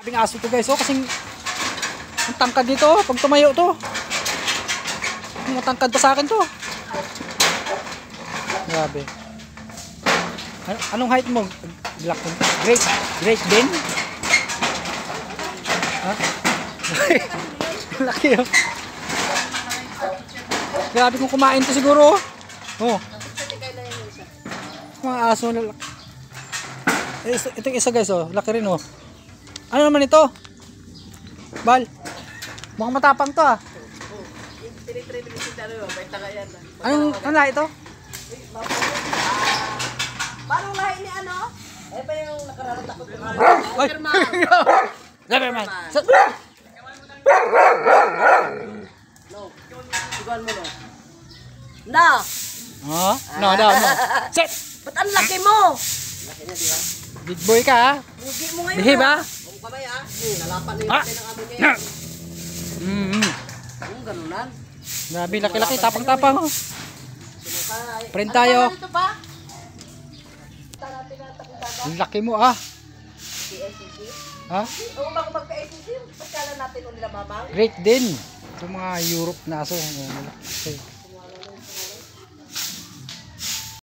Abing aso to guys, oh, kasing ang tangkad nito, pag tumayo to. Matangkad pa sa akin to. Grabe. Anong height mo? Black. Great din? Ha? Laki oh. Grabe kung kumain to siguro. Oh. Mga aso na laki. Itong isa guys oh, laki rin oh. Ano naman ito? Bal. Mukhang matapang to ah. Anong lahi ito? Parang lahi ni ano? Eh pa yung nakararot ako ng Leverman. No. Sugan mo no. Na. Oh, no. Set. Ba't ang laki mo? Laki niya, di ba? Big boy ka ha. Pugi mo ngayon. Bihib ha. Huwag kamay ha. Nalapan na yung laki ng amo niya. Ganunan. Grabe, laki-laki, tapang-tapang oh. Print tayo. Ano ito pa? Ang laki mo ah. PSCC? Ha? Oo, bago magka-SCC, pasyalan natin o nila mamang. Great din. Ito mga Europe na aso. Malaki.